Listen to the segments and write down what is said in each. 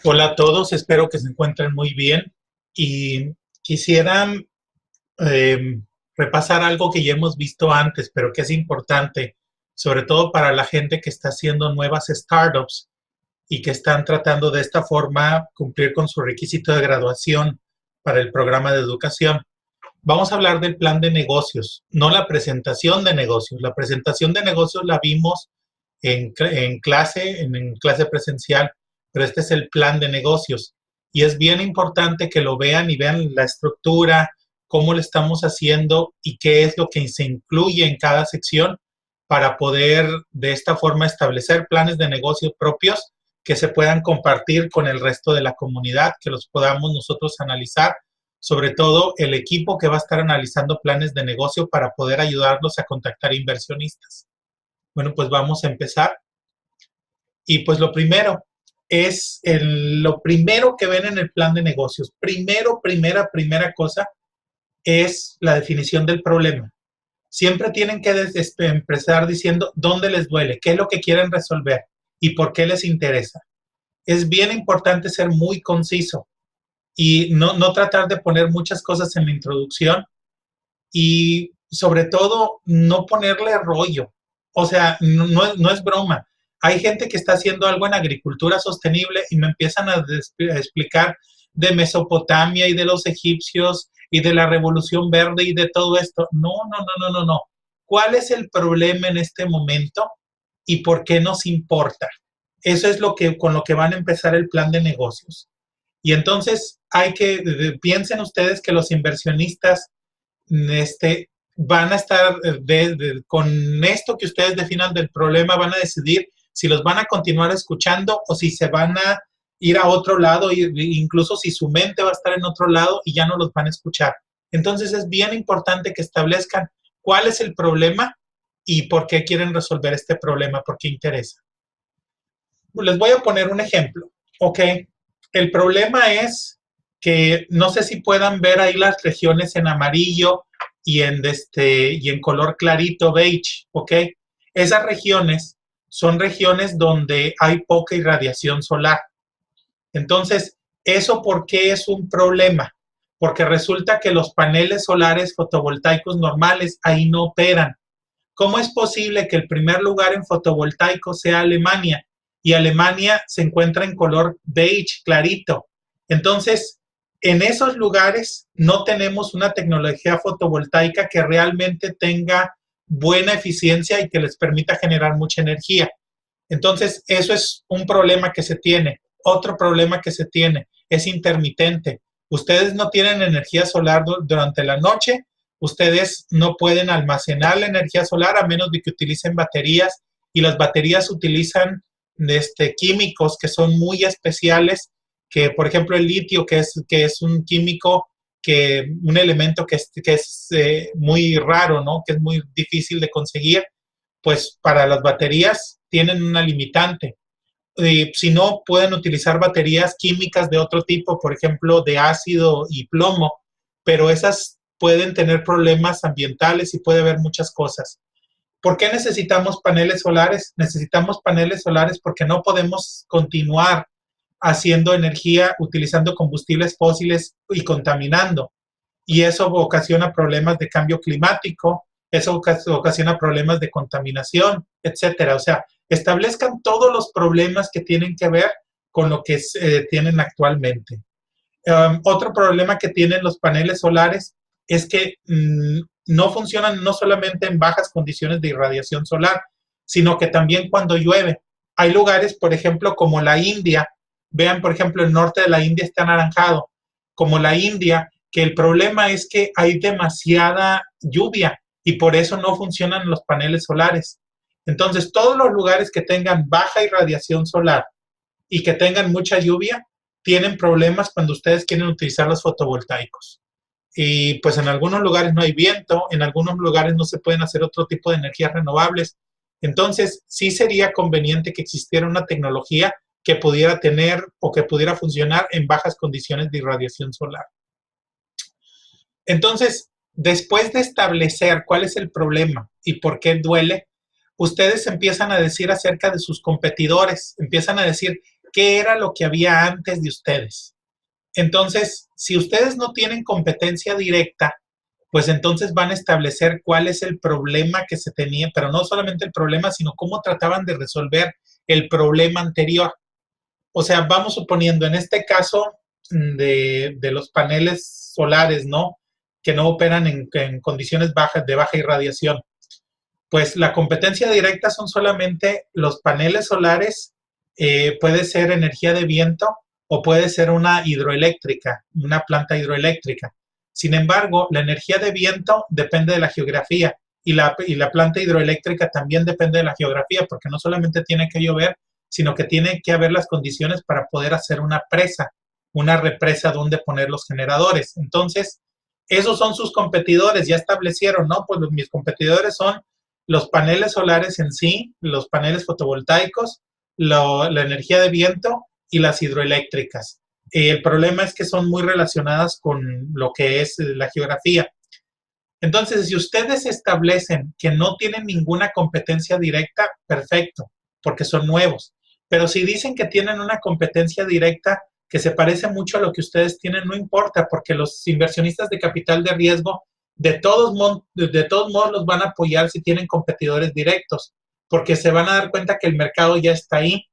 Hola a todos, espero que se encuentren muy bien y quisiera eh, repasar algo que ya hemos visto antes, pero que es importante, sobre todo para la gente que está haciendo nuevas startups y que están tratando de esta forma cumplir con su requisito de graduación para el programa de educación. Vamos a hablar del plan de negocios, no la presentación de negocios. La presentación de negocios la vimos en clase presencial, pero este es el plan de negocios. Y es bien importante que lo vean y vean la estructura, cómo lo estamos haciendo y qué es lo que se incluye en cada sección para poder de esta forma establecer planes de negocios propios que se puedan compartir con el resto de la comunidad, que los podamos nosotros analizar, sobre todo el equipo que va a estar analizando planes de negocio para poder ayudarlos a contactar inversionistas. Bueno, pues vamos a empezar. Y pues lo primero es lo primero que ven en el plan de negocios. Primera cosa es la definición del problema. Siempre tienen que empezar diciendo dónde les duele, qué es lo que quieren resolver y por qué les interesa. Es bien importante ser muy conciso y no tratar de poner muchas cosas en la introducción y sobre todo no ponerle rollo. O sea, no es broma. Hay gente que está haciendo algo en agricultura sostenible y me empiezan a explicar de Mesopotamia y de los egipcios y de la Revolución Verde y de todo esto. No. ¿Cuál es el problema en este momento y por qué nos importa? Eso es con lo que van a empezar el plan de negocios. Y entonces piensen ustedes que los inversionistas van a estar con esto que ustedes definan del problema, van a decidir si los van a continuar escuchando o si se van a ir a otro lado, incluso si su mente va a estar en otro lado y ya no los van a escuchar. Entonces es bien importante que establezcan cuál es el problema y por qué quieren resolver este problema, por qué interesa. Les voy a poner un ejemplo, ¿ok? El problema es que no sé si puedan ver ahí las regiones en amarillo y en color clarito beige, ¿ok? Esas regiones son regiones donde hay poca irradiación solar. Entonces, ¿eso por qué es un problema? Porque resulta que los paneles solares fotovoltaicos normales ahí no operan. ¿Cómo es posible que el primer lugar en fotovoltaico sea Alemania y Alemania se encuentra en color beige clarito? Entonces, en esos lugares no tenemos una tecnología fotovoltaica que realmente tenga buena eficiencia y que les permita generar mucha energía. Entonces, eso es un problema que se tiene. Otro problema que se tiene es intermitente. Ustedes no tienen energía solar durante la noche, ustedes no pueden almacenar la energía solar a menos de que utilicen baterías y las baterías utilizan químicos que son muy especiales, que por ejemplo el litio, que es un químico, un elemento que es muy raro, ¿no? Que es muy difícil de conseguir, pues para las baterías tienen una limitante. Si no, pueden utilizar baterías químicas de otro tipo, por ejemplo, de ácido y plomo, pero esas pueden tener problemas ambientales y puede haber muchas cosas. ¿Por qué necesitamos paneles solares? Necesitamos paneles solares porque no podemos continuar haciendo energía utilizando combustibles fósiles y contaminando. Y eso ocasiona problemas de cambio climático, eso ocasiona problemas de contaminación, etcétera. O sea, establezcan todos los problemas que tienen que ver con lo que tienen actualmente. Otro problema que tienen los paneles solares es que no funcionan no solamente en bajas condiciones de irradiación solar, sino que también cuando llueve. Hay lugares, por ejemplo, como la India, vean, por ejemplo, el norte de la India está anaranjado, como la India, que el problema es que hay demasiada lluvia y por eso no funcionan los paneles solares. Entonces, todos los lugares que tengan baja irradiación solar y que tengan mucha lluvia, tienen problemas cuando ustedes quieren utilizar los fotovoltaicos. Y pues en algunos lugares no hay viento, en algunos lugares no se pueden hacer otro tipo de energías renovables. Entonces, sí sería conveniente que existiera una tecnología que pudiera tener o que pudiera funcionar en bajas condiciones de irradiación solar. Entonces, después de establecer cuál es el problema y por qué duele, ustedes empiezan a decir acerca de sus competidores, empiezan a decir qué era lo que había antes de ustedes. Entonces, si ustedes no tienen competencia directa, pues entonces van a establecer cuál es el problema que se tenía, pero no solamente el problema, sino cómo trataban de resolver el problema anterior. O sea, vamos suponiendo en este caso de los paneles solares, ¿no? Que no operan en condiciones bajas, de baja irradiación. Pues la competencia directa son solamente los paneles solares, puede ser energía de viento o puede ser una hidroeléctrica, una planta hidroeléctrica. Sin embargo, la energía de viento depende de la geografía y la planta hidroeléctrica también depende de la geografía, porque no solamente tiene que llover, sino que tiene que haber las condiciones para poder hacer una presa, una represa donde poner los generadores. Entonces, esos son sus competidores, ya establecieron, ¿no? Pues mis competidores son los paneles solares en sí, los paneles fotovoltaicos, la energía de viento y las hidroeléctricas. El problema es que son muy relacionadas con lo que es la geografía. Entonces, si ustedes establecen que no tienen ninguna competencia directa, perfecto, porque son nuevos. Pero si dicen que tienen una competencia directa que se parece mucho a lo que ustedes tienen, no importa, porque los inversionistas de capital de riesgo de todos modos los van a apoyar si tienen competidores directos, porque se van a dar cuenta que el mercado ya está ahí.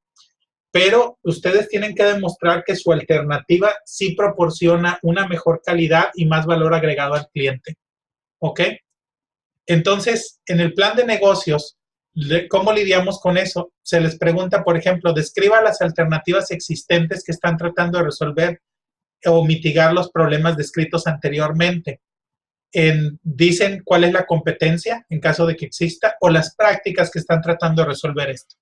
Pero ustedes tienen que demostrar que su alternativa sí proporciona una mejor calidad y más valor agregado al cliente. ¿Ok? Entonces, en el plan de negocios, ¿cómo lidiamos con eso? Se les pregunta, por ejemplo, describa las alternativas existentes que están tratando de resolver o mitigar los problemas descritos anteriormente. Dicen cuál es la competencia en caso de que exista o las prácticas que están tratando de resolver esto.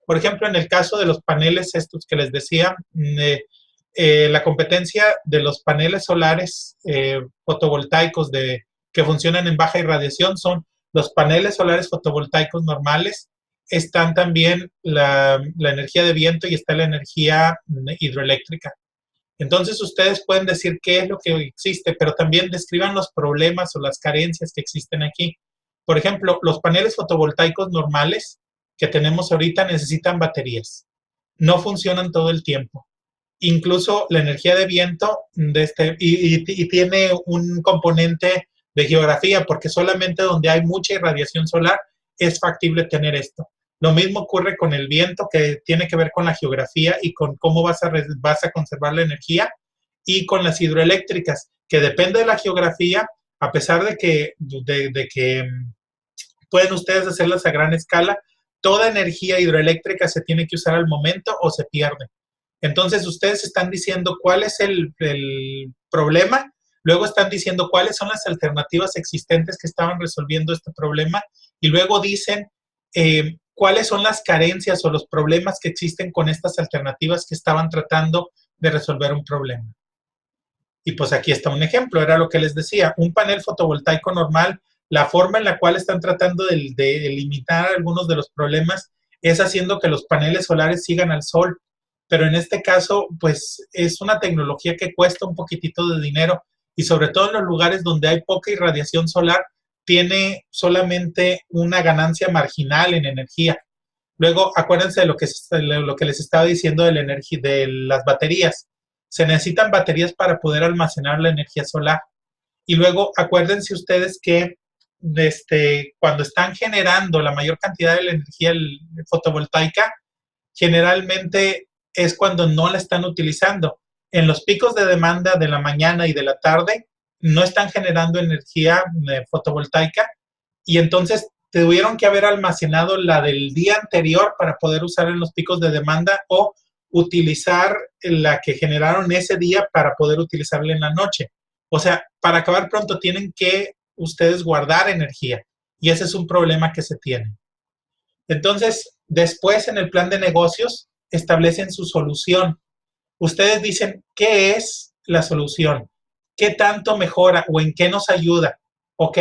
Por ejemplo, en el caso de los paneles estos que les decía, la competencia de los paneles solares fotovoltaicos que funcionan en baja irradiación son los paneles solares fotovoltaicos normales, están también la energía de viento y está la energía hidroeléctrica. Entonces ustedes pueden decir qué es lo que existe, pero también describan los problemas o las carencias que existen aquí. Por ejemplo, los paneles fotovoltaicos normales que tenemos ahorita necesitan baterías. No funcionan todo el tiempo. Incluso la energía de viento y tiene un componente de geografía, porque solamente donde hay mucha irradiación solar es factible tener esto. Lo mismo ocurre con el viento, que tiene que ver con la geografía y con cómo vas a conservar la energía, y con las hidroeléctricas, que depende de la geografía, a pesar de que pueden ustedes hacerlas a gran escala, toda energía hidroeléctrica se tiene que usar al momento o se pierde. Entonces, ustedes están diciendo cuál es el problema, luego están diciendo cuáles son las alternativas existentes que estaban resolviendo este problema, y luego dicen cuáles son las carencias o los problemas que existen con estas alternativas que estaban tratando de resolver un problema. Y pues aquí está un ejemplo, era lo que les decía, un panel fotovoltaico normal, la forma en la cual están tratando de limitar algunos de los problemas es haciendo que los paneles solares sigan al sol. Pero en este caso, pues es una tecnología que cuesta un poquitito de dinero y sobre todo en los lugares donde hay poca irradiación solar, tiene solamente una ganancia marginal en energía. Luego, acuérdense de lo que les estaba diciendo de las baterías. Se necesitan baterías para poder almacenar la energía solar. Y luego, acuérdense ustedes que cuando están generando la mayor cantidad de la energía fotovoltaica, generalmente es cuando no la están utilizando. En los picos de demanda de la mañana y de la tarde, no están generando energía fotovoltaica y entonces tuvieron que haber almacenado la del día anterior para poder usar en los picos de demanda o utilizar la que generaron ese día para poder utilizarla en la noche. O sea, para acabar pronto tienen que ustedes guardar energía y ese es un problema que se tiene. Entonces, después en el plan de negocios establecen su solución. Ustedes dicen, ¿qué es la solución? ¿Qué tanto mejora o en qué nos ayuda? ¿Ok?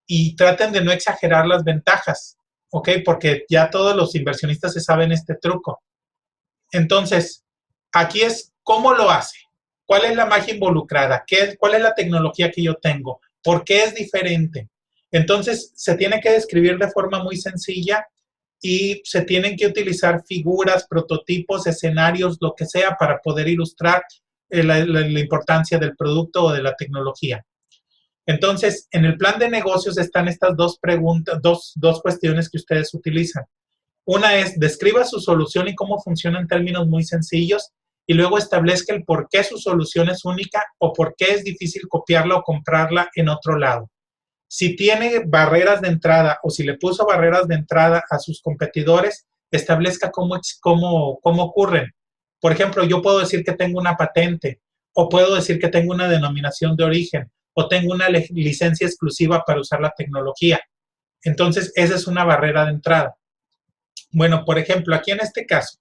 Y traten de no exagerar las ventajas, ¿ok? Porque ya todos los inversionistas se saben este truco. Entonces, aquí es cómo lo hace. ¿Cuál es la magia involucrada? ¿Cuál es la tecnología que yo tengo? ¿Por qué es diferente? Entonces, se tiene que describir de forma muy sencilla y se tienen que utilizar figuras, prototipos, escenarios, lo que sea, para poder ilustrar la importancia del producto o de la tecnología. Entonces, en el plan de negocios están estas dos preguntas, dos cuestiones que ustedes utilizan. Una es, describa su solución y cómo funciona en términos muy sencillos, y luego establezca el por qué su solución es única o por qué es difícil copiarla o comprarla en otro lado. Si tiene barreras de entrada o si le puso barreras de entrada a sus competidores, establezca cómo ocurren. Por ejemplo, yo puedo decir que tengo una patente, o puedo decir que tengo una denominación de origen, o tengo una licencia exclusiva para usar la tecnología. Entonces, esa es una barrera de entrada. Bueno, por ejemplo, aquí en este caso,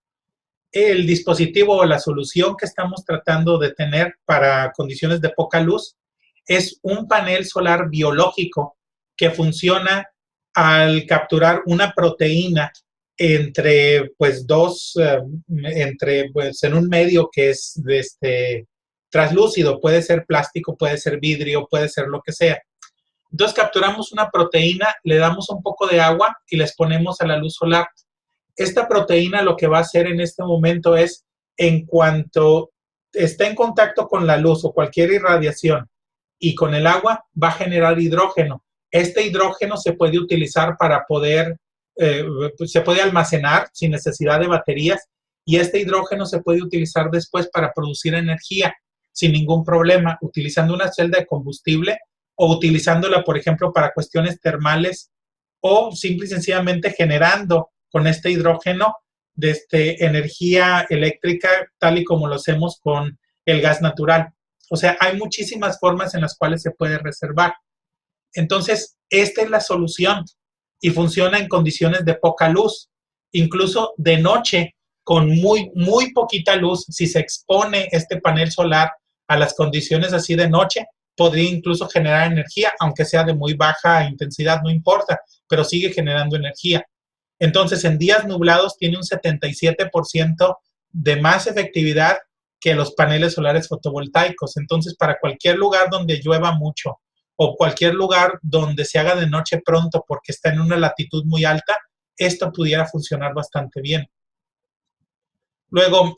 el dispositivo o la solución que estamos tratando de tener para condiciones de poca luz es un panel solar biológico que funciona al capturar una proteína entre en un medio que es translúcido, puede ser plástico, puede ser vidrio, puede ser lo que sea. Entonces capturamos una proteína, le damos un poco de agua y les ponemos a la luz solar. Esta proteína lo que va a hacer en este momento es, en cuanto está en contacto con la luz o cualquier irradiación y con el agua, va a generar hidrógeno. Este hidrógeno se puede utilizar para se puede almacenar sin necesidad de baterías, y este hidrógeno se puede utilizar después para producir energía sin ningún problema, utilizando una celda de combustible o utilizándola, por ejemplo, para cuestiones termales, o simple y sencillamente generando con este hidrógeno energía eléctrica, tal y como lo hacemos con el gas natural. O sea, hay muchísimas formas en las cuales se puede reservar. Entonces, esta es la solución y funciona en condiciones de poca luz. Incluso de noche, con muy, muy poquita luz, si se expone este panel solar a las condiciones así de noche, podría incluso generar energía, aunque sea de muy baja intensidad, no importa, pero sigue generando energía. Entonces, en días nublados tiene un 77% de más efectividad que los paneles solares fotovoltaicos. Entonces, para cualquier lugar donde llueva mucho o cualquier lugar donde se haga de noche pronto porque está en una latitud muy alta, esto pudiera funcionar bastante bien. Luego,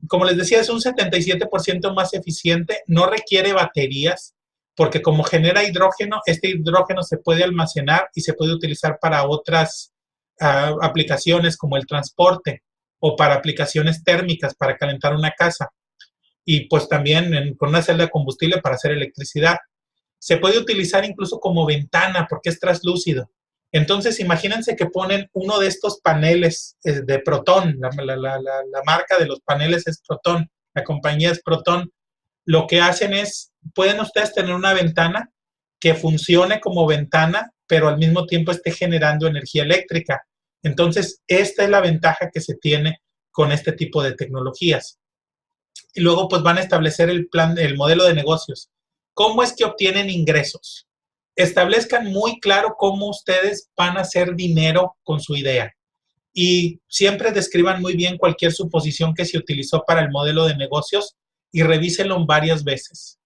como les decía, es un 77% más eficiente, no requiere baterías, porque como genera hidrógeno, este hidrógeno se puede almacenar y se puede utilizar para otras aplicaciones como el transporte o para aplicaciones térmicas para calentar una casa, y pues también con una celda de combustible para hacer electricidad. Se puede utilizar incluso como ventana porque es translúcido. Entonces, imagínense que ponen uno de estos paneles de Proton, la marca de los paneles es Proton, la compañía es Proton. Lo que hacen es, pueden ustedes tener una ventana que funcione como ventana, pero al mismo tiempo esté generando energía eléctrica. Entonces, esta es la ventaja que se tiene con este tipo de tecnologías. Y luego, pues van a establecer el modelo de negocios. ¿Cómo es que obtienen ingresos? Establezcan muy claro cómo ustedes van a hacer dinero con su idea. Y siempre describan muy bien cualquier suposición que se utilizó para el modelo de negocios y revísenlo varias veces.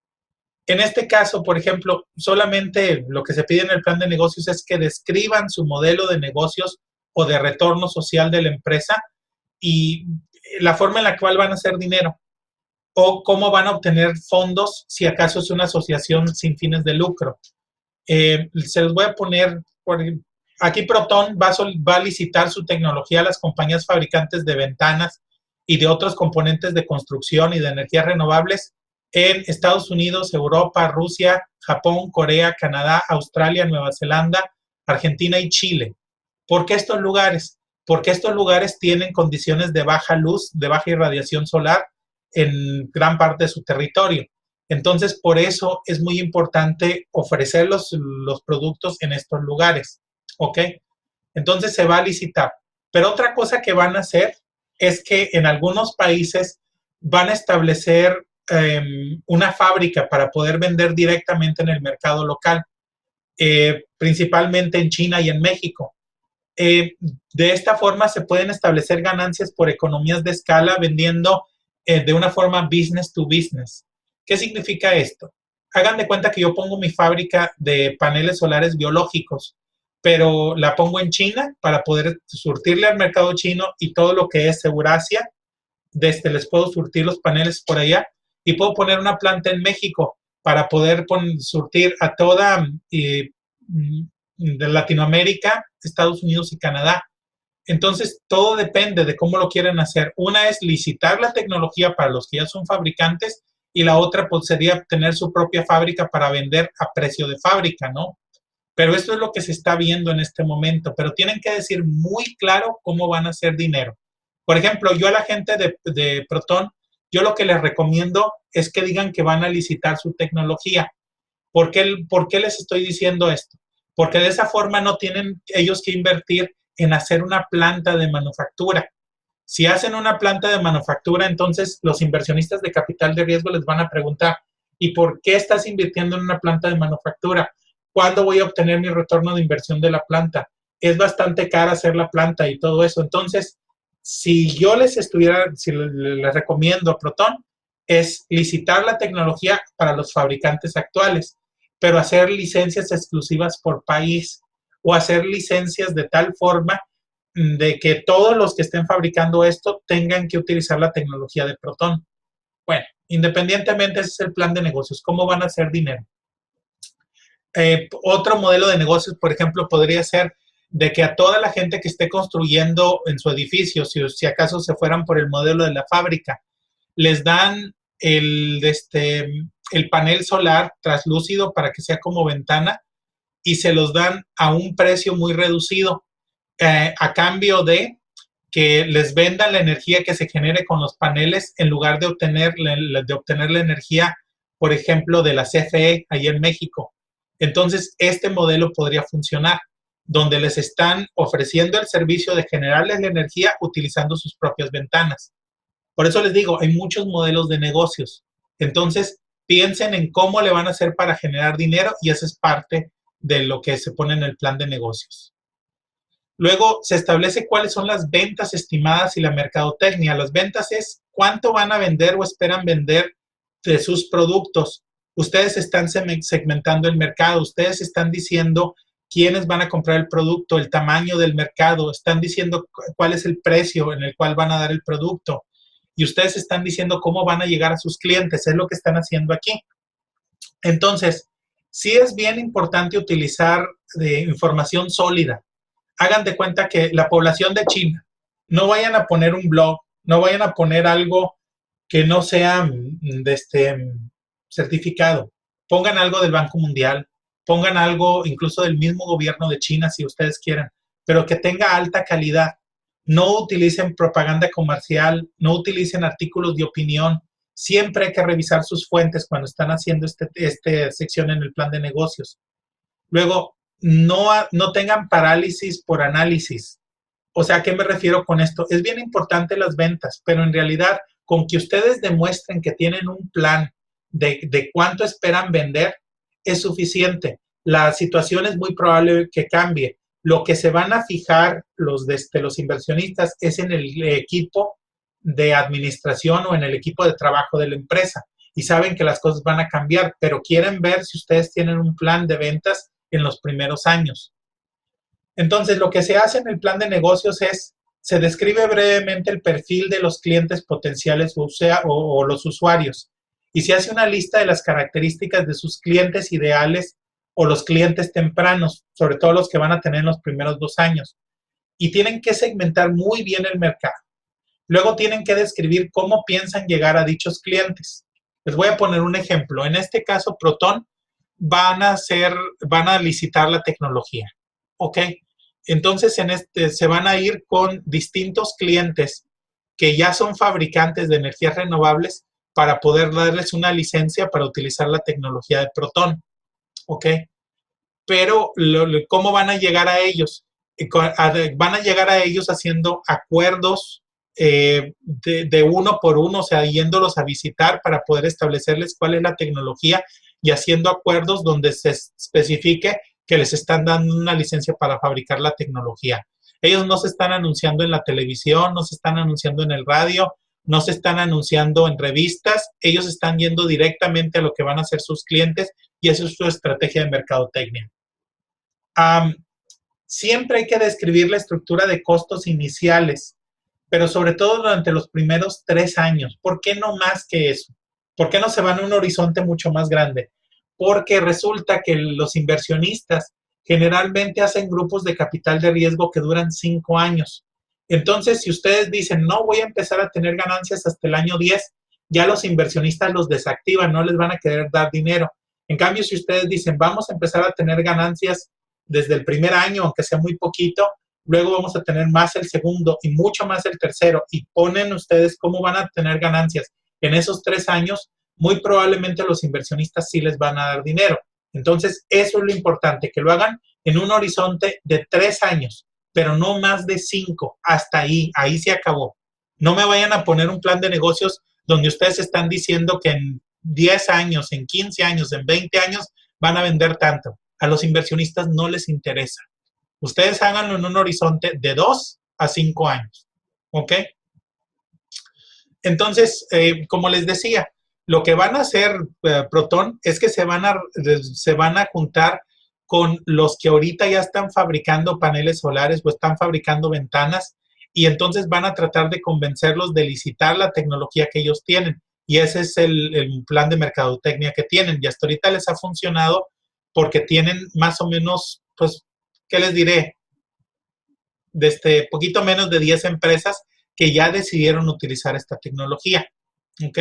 En este caso, por ejemplo, solamente lo que se pide en el plan de negocios es que describan su modelo de negocios o de retorno social de la empresa y la forma en la cual van a hacer dinero, o cómo van a obtener fondos si acaso es una asociación sin fines de lucro. Se los voy a poner, aquí Proton va a licitar su tecnología a las compañías fabricantes de ventanas y de otros componentes de construcción y de energías renovables en Estados Unidos, Europa, Rusia, Japón, Corea, Canadá, Australia, Nueva Zelanda, Argentina y Chile. ¿Por qué estos lugares? Porque estos lugares tienen condiciones de baja luz, de baja irradiación solar en gran parte de su territorio. Entonces, por eso es muy importante ofrecer los productos en estos lugares, ¿ok? Entonces, se va a licitar. Pero otra cosa que van a hacer es que en algunos países van a establecer una fábrica para poder vender directamente en el mercado local, principalmente en China y en México. De esta forma se pueden establecer ganancias por economías de escala vendiendo de una forma business to business. ¿Qué significa esto? Hagan de cuenta que yo pongo mi fábrica de paneles solares biológicos. pero la pongo en China para poder surtirle al mercado chino y todo lo que es Eurasia, desde les puedo surtir los paneles por allá y puedo poner una planta en México para poder surtir a toda de Latinoamérica, Estados Unidos y Canadá. Entonces, todo depende de cómo lo quieren hacer. Una es licitar la tecnología para los que ya son fabricantes y la otra pues, sería tener su propia fábrica para vender a precio de fábrica, ¿no? Pero esto es lo que se está viendo en este momento, pero tienen que decir muy claro cómo van a hacer dinero. Por ejemplo, yo a la gente de Proton, yo lo que les recomiendo es que digan que van a licitar su tecnología. ¿Por qué les estoy diciendo esto? Porque de esa forma no tienen ellos que invertir en hacer una planta de manufactura. Si hacen una planta de manufactura, entonces los inversionistas de capital de riesgo les van a preguntar, ¿y por qué estás invirtiendo en una planta de manufactura? ¿Cuándo voy a obtener mi retorno de inversión de la planta? Es bastante cara hacer la planta y todo eso. Entonces, si les recomiendo a Proton, es licitar la tecnología para los fabricantes actuales, pero hacer licencias exclusivas por país o hacer licencias de tal forma de que todos los que estén fabricando esto tengan que utilizar la tecnología de Proton. Bueno, independientemente, ese es el plan de negocios. ¿Cómo van a hacer dinero? Otro modelo de negocios, por ejemplo, podría ser de que a toda la gente que esté construyendo en su edificio, si acaso se fueran por el modelo de la fábrica, les dan el panel solar translúcido para que sea como ventana y se los dan a un precio muy reducido a cambio de que les vendan la energía que se genere con los paneles en lugar de obtener la energía, por ejemplo, de la CFE ahí en México. Entonces, este modelo podría funcionar, donde les están ofreciendo el servicio de generarles la energía utilizando sus propias ventanas. Por eso les digo, hay muchos modelos de negocios. Entonces, piensen en cómo le van a hacer para generar dinero y esa es parte de lo que se pone en el plan de negocios. Luego se establece cuáles son las ventas estimadas y la mercadotecnia. Las ventas es cuánto van a vender o esperan vender de sus productos. Ustedes están segmentando el mercado, ustedes están diciendo quiénes van a comprar el producto, el tamaño del mercado, están diciendo cuál es el precio en el cual van a dar el producto y ustedes están diciendo cómo van a llegar a sus clientes, es lo que están haciendo aquí. Entonces, sí es bien importante utilizar información sólida. Hagan de cuenta que la población de China, no vayan a poner un blog, no vayan a poner algo que no sea certificado. Pongan algo del Banco Mundial, pongan algo incluso del mismo gobierno de China si ustedes quieren, pero que tenga alta calidad. No utilicen propaganda comercial, no utilicen artículos de opinión. Siempre hay que revisar sus fuentes cuando están haciendo esta sección en el plan de negocios. Luego, no tengan parálisis por análisis. O sea, ¿a qué me refiero con esto? Es bien importante las ventas, pero en realidad, con que ustedes demuestren que tienen un plan de cuánto esperan vender, es suficiente. La situación es muy probable que cambie. Lo que se van a fijar los inversionistas es en el equipo de administración o en el equipo de trabajo de la empresa. Y saben que las cosas van a cambiar, pero quieren ver si ustedes tienen un plan de ventas en los primeros años. Entonces, lo que se hace en el plan de negocios es, se describe brevemente el perfil de los clientes potenciales o los usuarios y se hace una lista de las características de sus clientes ideales o los clientes tempranos, sobre todo los que van a tener en los primeros 2 años. Y tienen que segmentar muy bien el mercado. Luego tienen que describir cómo piensan llegar a dichos clientes. Les voy a poner un ejemplo. En este caso, Proton van a licitar la tecnología. ¿Ok? Entonces, se van a ir con distintos clientes que ya son fabricantes de energías renovables para poder darles una licencia para utilizar la tecnología de Proton. ¿Ok? Pero, ¿cómo van a llegar a ellos? Van a llegar a ellos haciendo acuerdos de uno por uno, o sea, yéndolos a visitar para poder establecerles cuál es la tecnología y haciendo acuerdos donde se especifique que les están dando una licencia para fabricar la tecnología. Ellos no se están anunciando en la televisión, no se están anunciando en el radio, no se están anunciando en revistas, ellos están yendo directamente a lo que van a hacer sus clientes y esa es su estrategia de mercadotecnia. Siempre hay que describir la estructura de costos iniciales, pero sobre todo durante los primeros 3 años. ¿Por qué no más que eso? ¿Por qué no se van a un horizonte mucho más grande? Porque resulta que los inversionistas generalmente hacen grupos de capital de riesgo que duran 5 años. Entonces, si ustedes dicen, no voy a empezar a tener ganancias hasta el año 10, ya los inversionistas los desactivan, no les van a querer dar dinero. En cambio, si ustedes dicen, vamos a empezar a tener ganancias desde el primer año, aunque sea muy poquito, luego vamos a tener más el segundo y mucho más el tercero, y ponen ustedes cómo van a tener ganancias en esos 3 años, muy probablemente los inversionistas sí les van a dar dinero. Entonces, eso es lo importante, que lo hagan en un horizonte de 3 años, pero no más de 5. Hasta ahí se acabó. No me vayan a poner un plan de negocios donde ustedes están diciendo que en 10 años, en 15 años, en 20 años van a vender tanto. A los inversionistas no les interesa. Ustedes háganlo en un horizonte de 2 a 5 años. ¿Ok? Entonces, como les decía, lo que van a hacer Proton es que se van a juntar con los que ahorita ya están fabricando paneles solares o están fabricando ventanas, y entonces van a tratar de convencerlos de licitar la tecnología que ellos tienen. Y ese es el plan de mercadotecnia que tienen. Y hasta ahorita les ha funcionado porque tienen más o menos, pues, ¿qué les diré? Poquito menos de 10 empresas que ya decidieron utilizar esta tecnología. ¿Ok?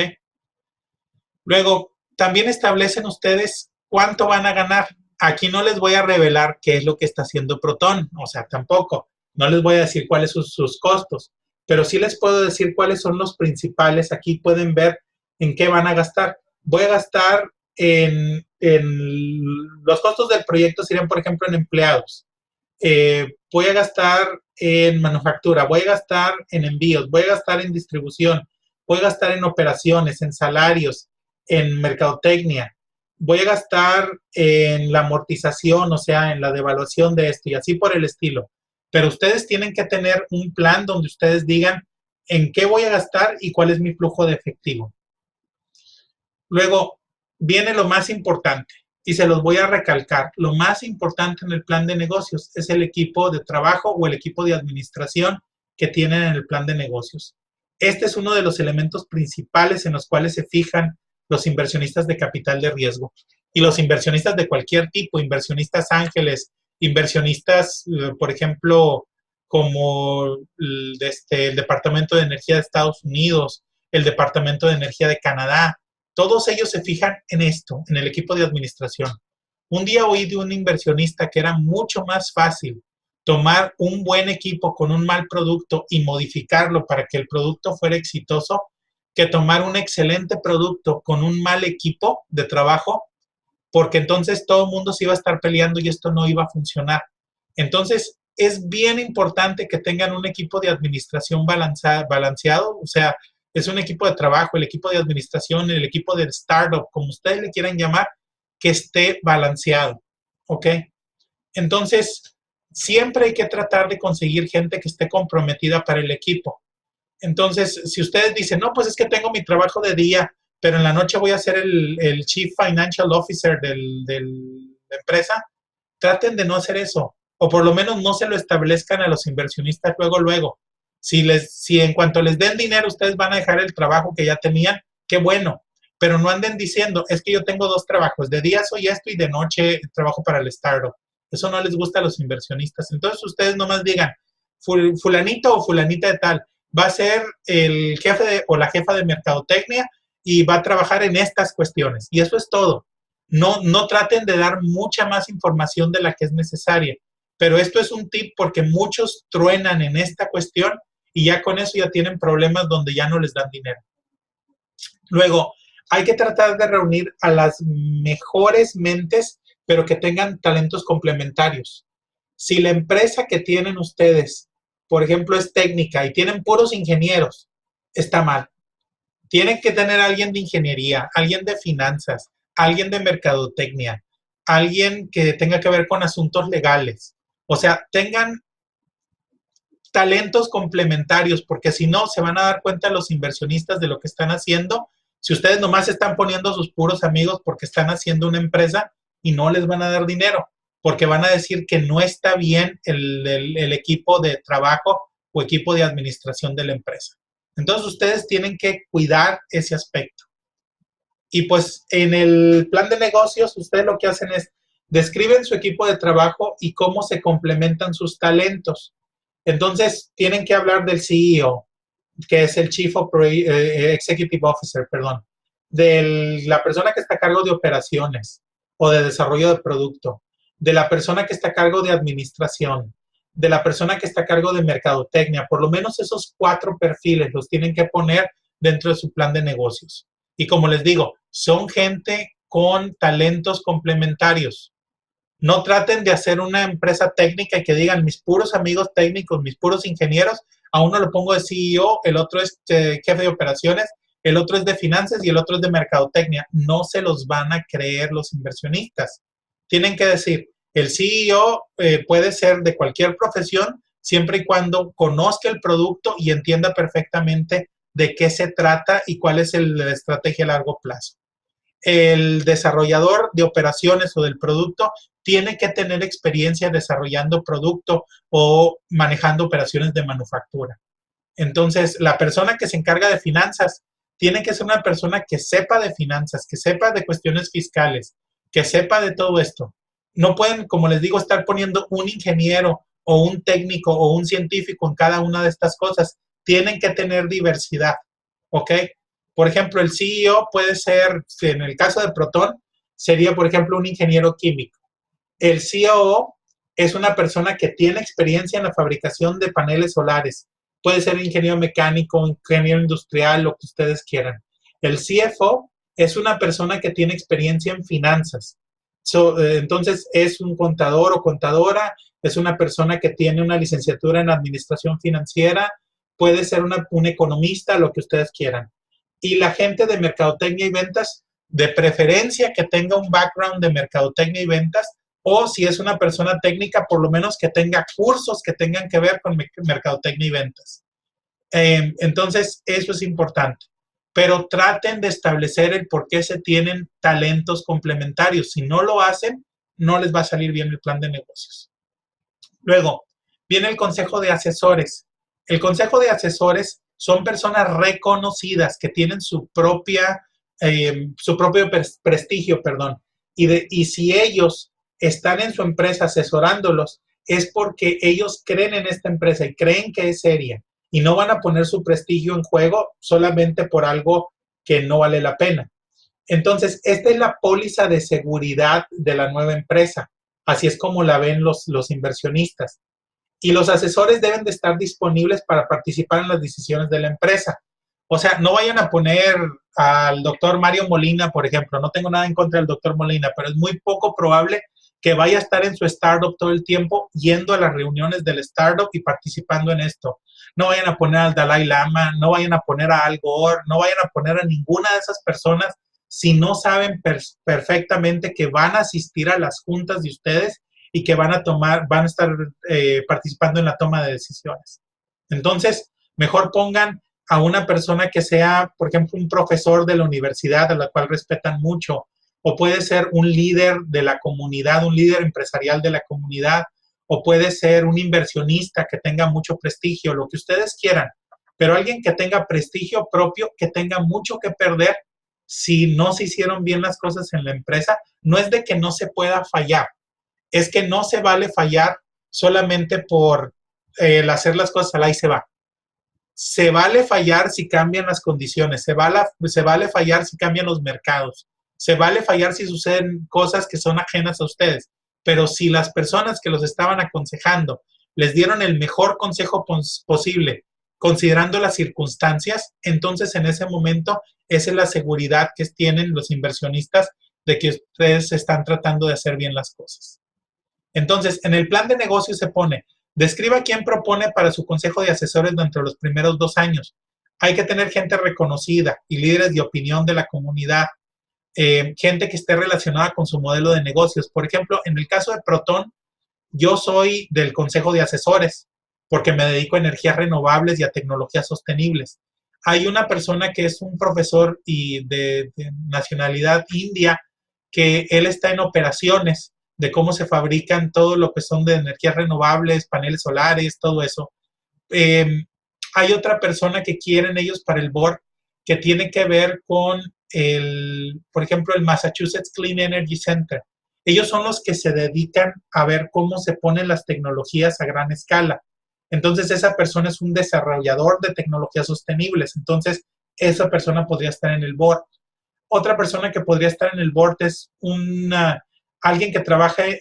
Luego, también establecen ustedes cuánto van a ganar. Aquí no les voy a revelar qué es lo que está haciendo Proton, o sea, tampoco. No les voy a decir cuáles son sus costos, pero sí les puedo decir cuáles son los principales. Aquí pueden ver en qué van a gastar. Voy a gastar en los costos del proyecto serían, por ejemplo, en empleados. Voy a gastar en manufactura, voy a gastar en envíos, voy a gastar en distribución, voy a gastar en operaciones, en salarios, en mercadotecnia, voy a gastar en la amortización, o sea, en la devaluación de esto y así por el estilo. Pero ustedes tienen que tener un plan donde ustedes digan en qué voy a gastar y cuál es mi flujo de efectivo. Luego viene lo más importante y se los voy a recalcar. Lo más importante en el plan de negocios es el equipo de trabajo o el equipo de administración que tienen en el plan de negocios. Este es uno de los elementos principales en los cuales se fijan los inversionistas de capital de riesgo y los inversionistas de cualquier tipo, inversionistas ángeles, inversionistas, por ejemplo, como el Departamento de Energía de Estados Unidos, el Departamento de Energía de Canadá. Todos ellos se fijan en esto, en el equipo de administración. Un día oí de un inversionista que era mucho más fácil tomar un buen equipo con un mal producto y modificarlo para que el producto fuera exitoso, que tomar un excelente producto con un mal equipo de trabajo, porque entonces todo el mundo se iba a estar peleando y esto no iba a funcionar. Entonces, es bien importante que tengan un equipo de administración balanceado, o sea, es un equipo de trabajo, el equipo de administración, el equipo de startup, como ustedes le quieran llamar, que esté balanceado, ¿ok? Entonces, siempre hay que tratar de conseguir gente que esté comprometida para el equipo. Entonces, si ustedes dicen, no, pues es que tengo mi trabajo de día, pero en la noche voy a ser el Chief Financial Officer de la empresa, traten de no hacer eso, o por lo menos no se lo establezcan a los inversionistas luego. Si en cuanto les den dinero ustedes van a dejar el trabajo que ya tenían, qué bueno, pero no anden diciendo, es que yo tengo 2 trabajos, de día soy esto y de noche trabajo para el startup. Eso no les gusta a los inversionistas. Entonces ustedes nomás digan, fulanito o fulanita de tal, va a ser el jefe o la jefa de mercadotecnia y va a trabajar en estas cuestiones. Y eso es todo. No traten de dar mucha más información de la que es necesaria. Pero esto es un tip porque muchos truenan en esta cuestión y ya con eso ya tienen problemas donde ya no les dan dinero. Luego, hay que tratar de reunir a las mejores mentes, pero que tengan talentos complementarios. Si la empresa que tienen ustedes, por ejemplo, es técnica y tienen puros ingenieros, está mal. Tienen que tener a alguien de ingeniería, alguien de finanzas, alguien de mercadotecnia, alguien que tenga que ver con asuntos legales. O sea, tengan talentos complementarios, porque si no, se van a dar cuenta los inversionistas de lo que están haciendo. Si ustedes nomás están poniendo sus puros amigos porque están haciendo una empresa y no les van a dar dinero. porque van a decir que no está bien el equipo de trabajo o equipo de administración de la empresa. Entonces ustedes tienen que cuidar ese aspecto. Y pues en el plan de negocios, ustedes lo que hacen es describen su equipo de trabajo y cómo se complementan sus talentos. Entonces, tienen que hablar del CEO, que es el Executive Officer, perdón, de la persona que está a cargo de operaciones o de desarrollo de producto, de la persona que está a cargo de administración, de la persona que está a cargo de mercadotecnia. Por lo menos esos 4 perfiles los tienen que poner dentro de su plan de negocios. Y como les digo, son gente con talentos complementarios. No traten de hacer una empresa técnica y que digan mis puros amigos técnicos, mis puros ingenieros, a uno lo pongo de CEO, el otro es jefe de operaciones, el otro es de finanzas y el otro es de mercadotecnia. No se los van a creer los inversionistas. Tienen que decir, el CEO puede ser de cualquier profesión siempre y cuando conozca el producto y entienda perfectamente de qué se trata y cuál es la estrategia a largo plazo. El desarrollador de operaciones o del producto tiene que tener experiencia desarrollando producto o manejando operaciones de manufactura. Entonces, la persona que se encarga de finanzas tiene que ser una persona que sepa de finanzas, que sepa de cuestiones fiscales, que sepa de todo esto. No pueden, como les digo, estar poniendo un ingeniero o un técnico o un científico en cada una de estas cosas. Tienen que tener diversidad, ¿ok? Por ejemplo, el CEO puede ser, en el caso de Proton, sería, por ejemplo, un ingeniero químico. El COO es una persona que tiene experiencia en la fabricación de paneles solares. Puede ser ingeniero mecánico, ingeniero industrial, lo que ustedes quieran. El CFO es una persona que tiene experiencia en finanzas. Entonces, es un contador o contadora, es una persona que tiene una licenciatura en administración financiera, puede ser un economista, lo que ustedes quieran. Y la gente de mercadotecnia y ventas, de preferencia que tenga un background de mercadotecnia y ventas, o si es una persona técnica, por lo menos que tenga cursos que tengan que ver con mercadotecnia y ventas. Entonces, eso es importante. Pero traten de establecer el por qué se tienen talentos complementarios. Si no lo hacen, no les va a salir bien el plan de negocios. Luego, viene el consejo de asesores. El consejo de asesores son personas reconocidas que tienen su propio prestigio, perdón. Y si ellos están en su empresa asesorándolos, es porque ellos creen en esta empresa y creen que es seria y no van a poner su prestigio en juego solamente por algo que no vale la pena. Entonces, esta es la póliza de seguridad de la nueva empresa. Así es como la ven los inversionistas. Y los asesores deben de estar disponibles para participar en las decisiones de la empresa. O sea, no vayan a poner al doctor Mario Molina, por ejemplo. No tengo nada en contra del doctor Molina, pero es muy poco probable que vaya a estar en su startup todo el tiempo, yendo a las reuniones del startup y participando en esto. No vayan a poner al Dalai Lama, no vayan a poner a Al Gore, no vayan a poner a ninguna de esas personas si no saben perfectamente que van a asistir a las juntas de ustedes y que van a estar participando en la toma de decisiones. Entonces, mejor pongan a una persona que sea, por ejemplo, un profesor de la universidad a la cual respetan mucho, o puede ser un líder de la comunidad, un líder empresarial de la comunidad, o puede ser un inversionista que tenga mucho prestigio, lo que ustedes quieran, pero alguien que tenga prestigio propio, que tenga mucho que perder si no se hicieron bien las cosas en la empresa. No es de que no se pueda fallar, es que no se vale fallar solamente por hacer las cosas al ahí se va. Se vale fallar si cambian las condiciones, se vale fallar si cambian los mercados, se vale fallar si suceden cosas que son ajenas a ustedes, pero si las personas que los estaban aconsejando les dieron el mejor consejo posible, considerando las circunstancias, entonces en ese momento esa es la seguridad que tienen los inversionistas de que ustedes están tratando de hacer bien las cosas. Entonces, en el plan de negocio se pone, describa quién propone para su consejo de asesores dentro de los primeros 2 años. Hay que tener gente reconocida y líderes de opinión de la comunidad, gente que esté relacionada con su modelo de negocios. Por ejemplo, en el caso de Proton, yo soy del consejo de asesores porque me dedico a energías renovables y a tecnologías sostenibles. Hay una persona que es un profesor y de nacionalidad india que él está en operaciones de cómo se fabrican todo lo que son de energías renovables, paneles solares, todo eso. Hay otra persona que quieren ellos para el board que tiene que ver con por ejemplo, el Massachusetts Clean Energy Center. Ellos son los que se dedican a ver cómo se ponen las tecnologías a gran escala. Entonces, esa persona es un desarrollador de tecnologías sostenibles. Entonces, esa persona podría estar en el board. Otra persona que podría estar en el board es alguien que trabaje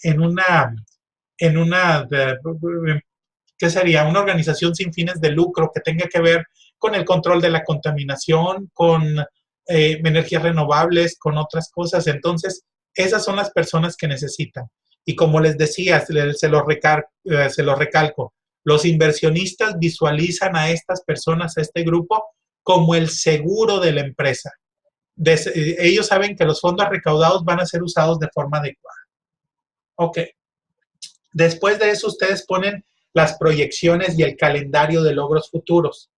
¿qué sería? Una organización sin fines de lucro que tenga que ver con el control de la contaminación, con energías renovables, con otras cosas. Entonces, esas son las personas que necesitan. Y como les decía, se los recalco, los inversionistas visualizan a estas personas, a este grupo, como el seguro de la empresa. Ellos saben que los fondos recaudados van a ser usados de forma adecuada. Ok. Después de eso, ustedes ponen las proyecciones y el calendario de logros futuros.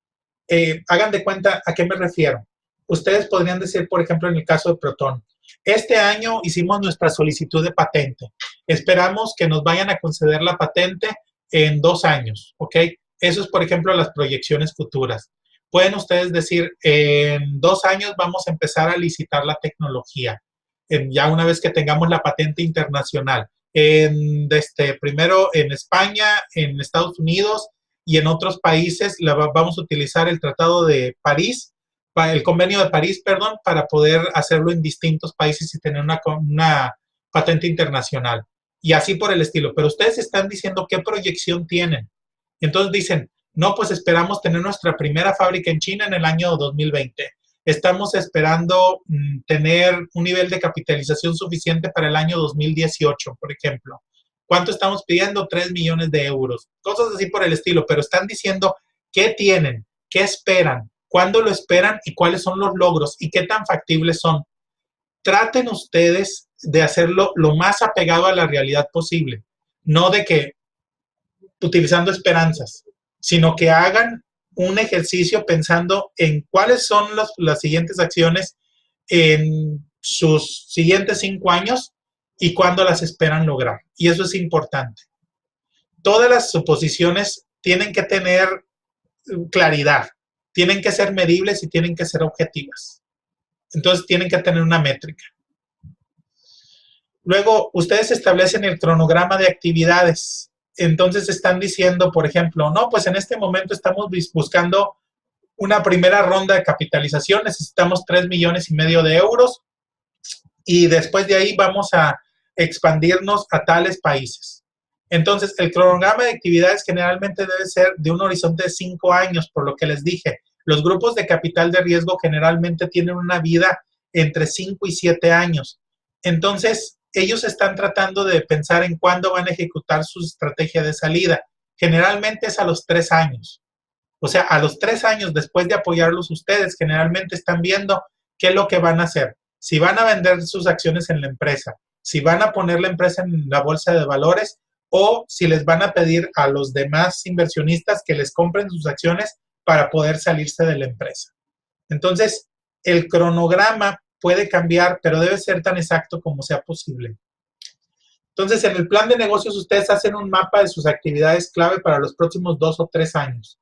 Hagan de cuenta a qué me refiero. Ustedes podrían decir, por ejemplo, en el caso de Proton, este año hicimos nuestra solicitud de patente. Esperamos que nos vayan a conceder la patente en 2 años, ¿ok? Eso es, por ejemplo, las proyecciones futuras. Pueden ustedes decir, en 2 años vamos a empezar a licitar la tecnología, ya una vez que tengamos la patente internacional. Primero en España, en Estados Unidos y en otros países vamos a utilizar el Tratado de París, el Convenio de París, perdón, para poder hacerlo en distintos países y tener una patente internacional. Y así por el estilo. Pero ustedes están diciendo qué proyección tienen. Entonces dicen, no, pues esperamos tener nuestra primera fábrica en China en el año 2020. Estamos esperando tener un nivel de capitalización suficiente para el año 2018, por ejemplo. ¿Cuánto estamos pidiendo? 3 millones de euros. Cosas así por el estilo, pero están diciendo qué tienen, qué esperan, cuándo lo esperan y cuáles son los logros y qué tan factibles son. Traten ustedes de hacerlo lo más apegado a la realidad posible. No de que utilizando esperanzas, sino que hagan un ejercicio pensando en cuáles son las siguientes acciones en sus siguientes 5 años y cuándo las esperan lograr. Y eso es importante. Todas las suposiciones tienen que tener claridad, tienen que ser medibles y tienen que ser objetivas. Entonces tienen que tener una métrica. Luego, ustedes establecen el cronograma de actividades. Entonces están diciendo, por ejemplo, no, pues en este momento estamos buscando una primera ronda de capitalización, necesitamos 3 millones y medio de euros y después de ahí vamos a expandirnos a tales países. Entonces, el cronograma de actividades generalmente debe ser de un horizonte de 5 años, por lo que les dije. Los grupos de capital de riesgo generalmente tienen una vida entre 5 y 7 años. Entonces, ellos están tratando de pensar en cuándo van a ejecutar su estrategia de salida. Generalmente es a los 3 años. O sea, a los 3 años después de apoyarlos ustedes, generalmente están viendo qué es lo que van a hacer. Si van a vender sus acciones en la empresa, si van a poner la empresa en la bolsa de valores o si les van a pedir a los demás inversionistas que les compren sus acciones para poder salirse de la empresa. Entonces, el cronograma puede cambiar, pero debe ser tan exacto como sea posible. Entonces, en el plan de negocios, ustedes hacen un mapa de sus actividades clave para los próximos 2 o 3 años.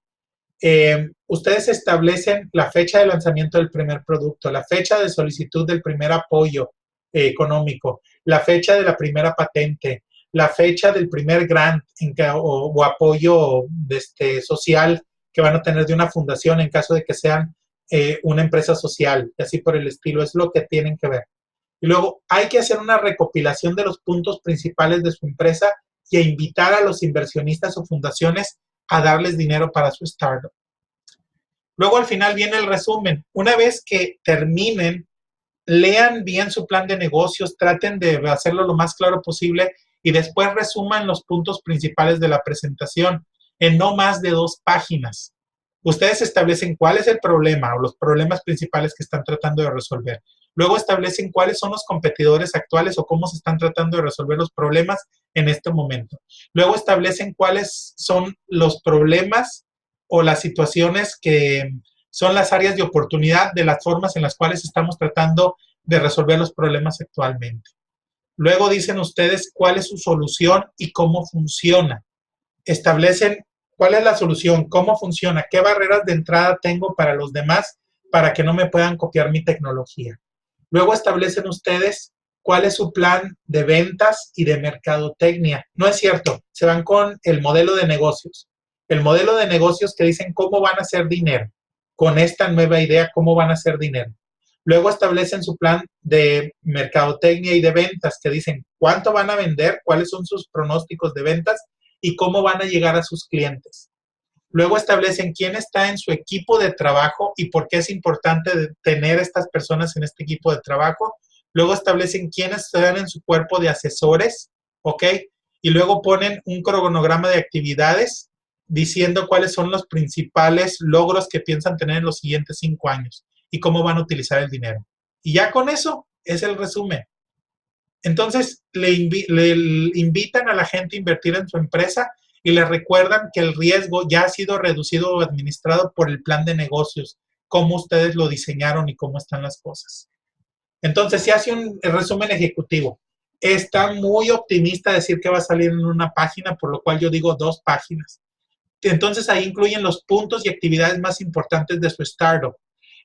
Ustedes establecen la fecha de lanzamiento del primer producto, la fecha de solicitud del primer apoyo económico, la fecha de la primera patente, la fecha del primer grant o apoyo social que van a tener de una fundación en caso de que sean una empresa social, y así por el estilo. Es lo que tienen que ver. Y luego hay que hacer una recopilación de los puntos principales de su empresa y invitar a los inversionistas o fundaciones a darles dinero para su startup. Luego al final viene el resumen. Una vez que terminen, lean bien su plan de negocios, traten de hacerlo lo más claro posible y después resuman los puntos principales de la presentación en no más de 2 páginas. Ustedes establecen cuál es el problema o los problemas principales que están tratando de resolver. Luego establecen cuáles son los competidores actuales o cómo se están tratando de resolver los problemas en este momento. Luego establecen cuáles son los problemas o las situaciones que son las áreas de oportunidad de las formas en las cuales estamos tratando de resolver los problemas actualmente. Luego dicen ustedes cuál es su solución y cómo funciona. Establecen cuál es la solución, cómo funciona, qué barreras de entrada tengo para los demás para que no me puedan copiar mi tecnología. Luego establecen ustedes cuál es su plan de ventas y de mercadotecnia. No es cierto, se van con el modelo de negocios. El modelo de negocios que dicen cómo van a hacer dinero. Con esta nueva idea, cómo van a hacer dinero. Luego establecen su plan de mercadotecnia y de ventas que dicen cuánto van a vender, cuáles son sus pronósticos de ventas y cómo van a llegar a sus clientes. Luego establecen quién está en su equipo de trabajo y por qué es importante tener estas personas en este equipo de trabajo. Luego establecen quiénes están en su cuerpo de asesores, ¿ok? Y luego ponen un cronograma de actividades diciendo cuáles son los principales logros que piensan tener en los siguientes 5 años y cómo van a utilizar el dinero. Y ya con eso es el resumen. Entonces, le invitan a la gente a invertir en su empresa y le recuerdan que el riesgo ya ha sido reducido o administrado por el plan de negocios, cómo ustedes lo diseñaron y cómo están las cosas. Entonces, se hace un resumen ejecutivo. Está muy optimista decir que va a salir en una página, por lo cual yo digo 2 páginas. Entonces, ahí incluyen los puntos y actividades más importantes de su startup.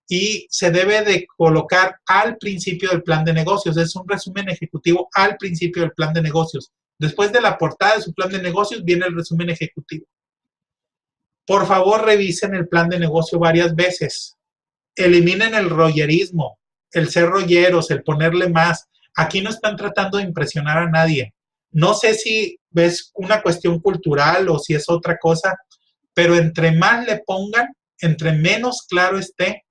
Y se debe de colocar al principio del plan de negocios. Es un resumen ejecutivo al principio del plan de negocios. Después de la portada de su plan de negocios viene el resumen ejecutivo. Por favor, revisen el plan de negocio varias veces. Eliminen el rollerismo, el ser rolleros, el ponerle más. Aquí no están tratando de impresionar a nadie. No sé si es una cuestión cultural o si es otra cosa, pero entre más le pongan, entre menos claro esté,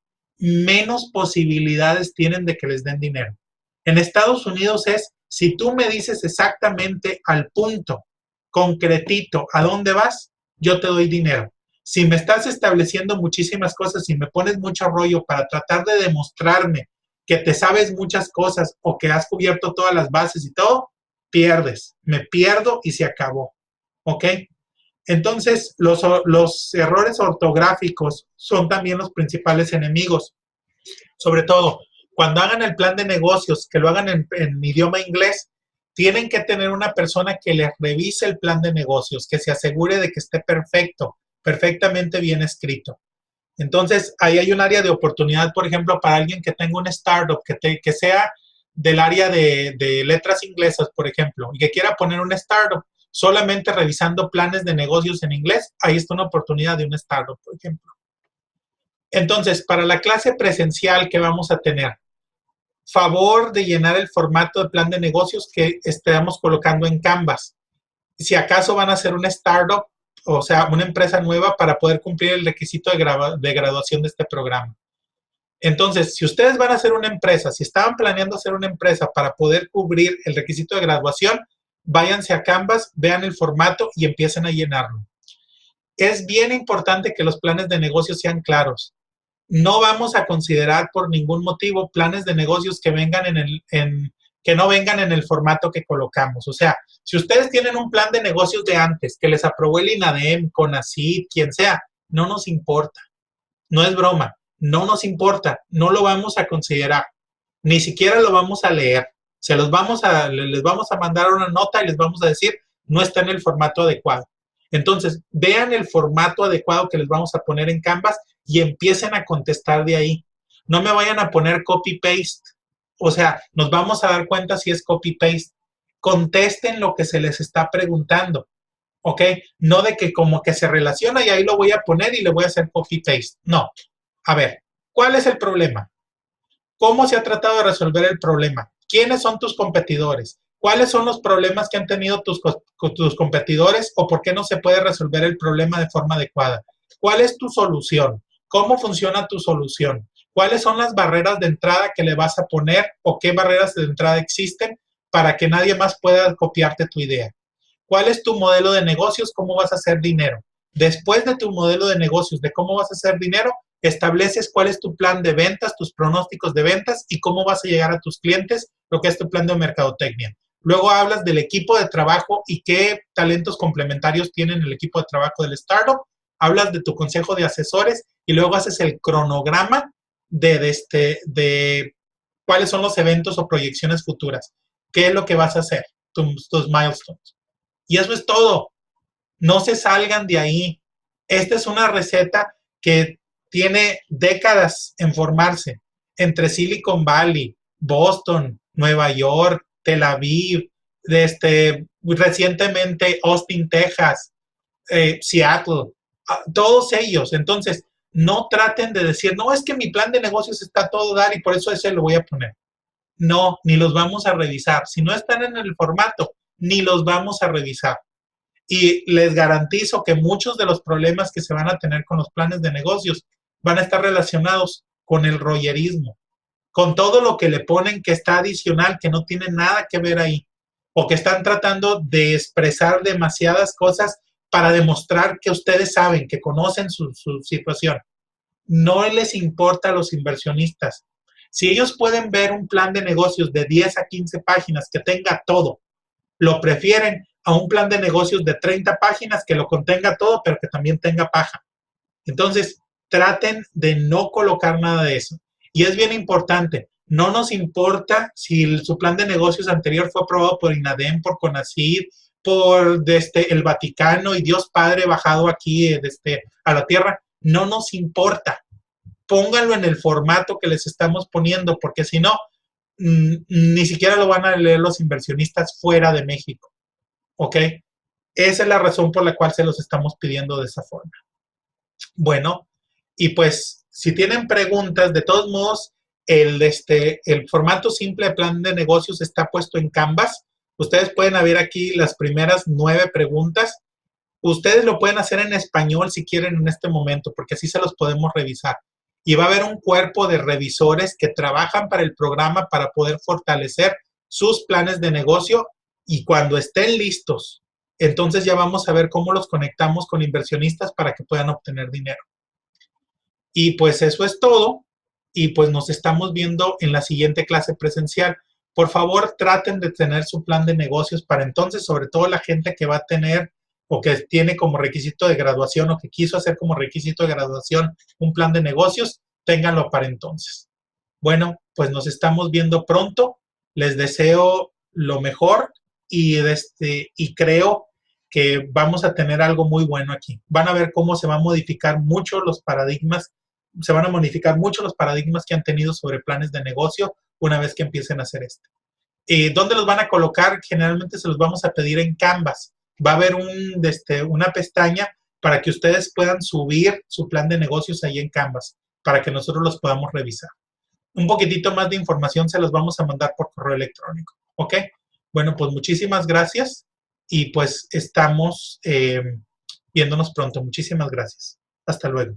menos posibilidades tienen de que les den dinero. En Estados Unidos es, si tú me dices exactamente al punto, concretito, a dónde vas, yo te doy dinero. Si me estás estableciendo muchísimas cosas y me pones mucho rollo para tratar de demostrarme que te sabes muchas cosas o que has cubierto todas las bases y todo, pierdes. Me pierdo y se acabó. ¿Ok? Entonces, los errores ortográficos son también los principales enemigos. Sobre todo, cuando hagan el plan de negocios, que lo hagan en idioma inglés, tienen que tener una persona que les revise el plan de negocios, que se asegure de que esté perfecto, perfectamente bien escrito. Entonces, ahí hay un área de oportunidad, por ejemplo, para alguien que tenga un startup, que sea del área de letras inglesas, por ejemplo, y que quiera poner un startup solamente revisando planes de negocios en inglés, ahí está una oportunidad de un startup, por ejemplo. Entonces, para la clase presencial que vamos a tener, favor de llenar el formato de plan de negocios que estamos colocando en Canvas. Si acaso van a hacer una startup, o sea, una empresa nueva para poder cumplir el requisito de graduación de este programa. Entonces, si ustedes van a hacer una empresa, si estaban planeando hacer una empresa para poder cubrir el requisito de graduación, váyanse a Canvas, vean el formato y empiecen a llenarlo. Es bien importante que los planes de negocio sean claros. No vamos a considerar por ningún motivo planes de negocios que vengan que no vengan en el formato que colocamos. O sea, si ustedes tienen un plan de negocios de antes que les aprobó el INADEM, CONACYT, quien sea, no nos importa. No es broma, no nos importa, no lo vamos a considerar, ni siquiera lo vamos a leer. Les vamos a mandar una nota y les vamos a decir, no está en el formato adecuado. Entonces, vean el formato adecuado que les vamos a poner en Canvas y empiecen a contestar de ahí. No me vayan a poner copy-paste. O sea, nos vamos a dar cuenta si es copy-paste. Contesten lo que se les está preguntando. ¿Ok? No de que como que se relaciona y ahí lo voy a poner y le voy a hacer copy-paste. No. A ver, ¿cuál es el problema? ¿Cómo se ha tratado de resolver el problema? ¿Quiénes son tus competidores? ¿Cuáles son los problemas que han tenido tus competidores o por qué no se puede resolver el problema de forma adecuada? ¿Cuál es tu solución? ¿Cómo funciona tu solución? ¿Cuáles son las barreras de entrada que le vas a poner o qué barreras de entrada existen para que nadie más pueda copiarte tu idea? ¿Cuál es tu modelo de negocios? ¿Cómo vas a hacer dinero? Después de tu modelo de negocios, de cómo vas a hacer dinero, estableces cuál es tu plan de ventas, tus pronósticos de ventas y cómo vas a llegar a tus clientes, lo que es tu plan de mercadotecnia. Luego hablas del equipo de trabajo y qué talentos complementarios tienen el equipo de trabajo del startup. Hablas de tu consejo de asesores y luego haces el cronograma de cuáles son los eventos o proyecciones futuras. qué es lo que vas a hacer, tus milestones. Y eso es todo. No se salgan de ahí. Esta es una receta que tiene décadas en formarse entre Silicon Valley, Boston, Nueva York, Tel Aviv, recientemente Austin, Texas, Seattle, todos ellos. Entonces, no traten de decir, no, es que mi plan de negocios está todo dar y por eso ese lo voy a poner. No, ni los vamos a revisar. Si no están en el formato, ni los vamos a revisar. Y les garantizo que muchos de los problemas que se van a tener con los planes de negocios van a estar relacionados con el rollerismo, con todo lo que le ponen que está adicional, que no tiene nada que ver ahí, o que están tratando de expresar demasiadas cosas para demostrar que ustedes saben, que conocen su situación. No les importa a los inversionistas. Si ellos pueden ver un plan de negocios de 10 a 15 páginas que tenga todo, lo prefieren a un plan de negocios de 30 páginas que lo contenga todo, pero que también tenga paja. Entonces, traten de no colocar nada de eso. Y es bien importante, no nos importa si su plan de negocios anterior fue aprobado por INADEM, por CONACYT, por el Vaticano y Dios Padre bajado aquí a la tierra. No nos importa. Pónganlo en el formato que les estamos poniendo, porque si no, ni siquiera lo van a leer los inversionistas fuera de México. ¿Ok? Esa es la razón por la cual se los estamos pidiendo de esa forma. Bueno, y pues si tienen preguntas, de todos modos, el formato simple de plan de negocios está puesto en Canvas. Ustedes pueden ver aquí las primeras 9 preguntas. Ustedes lo pueden hacer en español si quieren en este momento, porque así se los podemos revisar. Y va a haber un cuerpo de revisores que trabajan para el programa para poder fortalecer sus planes de negocio, y cuando estén listos, entonces ya vamos a ver cómo los conectamos con inversionistas para que puedan obtener dinero. Y pues eso es todo, y pues nos estamos viendo en la siguiente clase presencial. Por favor, traten de tener su plan de negocios para entonces, sobre todo la gente que va a tener o que tiene como requisito de graduación o que quiso hacer como requisito de graduación un plan de negocios, ténganlo para entonces. Bueno, pues nos estamos viendo pronto. Les deseo lo mejor y creo que vamos a tener algo muy bueno aquí. Van a ver cómo se van a modificar mucho los paradigmas, se van a modificar mucho los paradigmas que han tenido sobre planes de negocio una vez que empiecen a hacer esto. ¿Dónde los van a colocar? Generalmente se los vamos a pedir en Canvas. Va a haber una pestaña para que ustedes puedan subir su plan de negocios ahí en Canvas, para que nosotros los podamos revisar. Un poquitito más de información se los vamos a mandar por correo electrónico. ¿Ok? Bueno, pues muchísimas gracias y pues estamos viéndonos pronto. Muchísimas gracias. Hasta luego.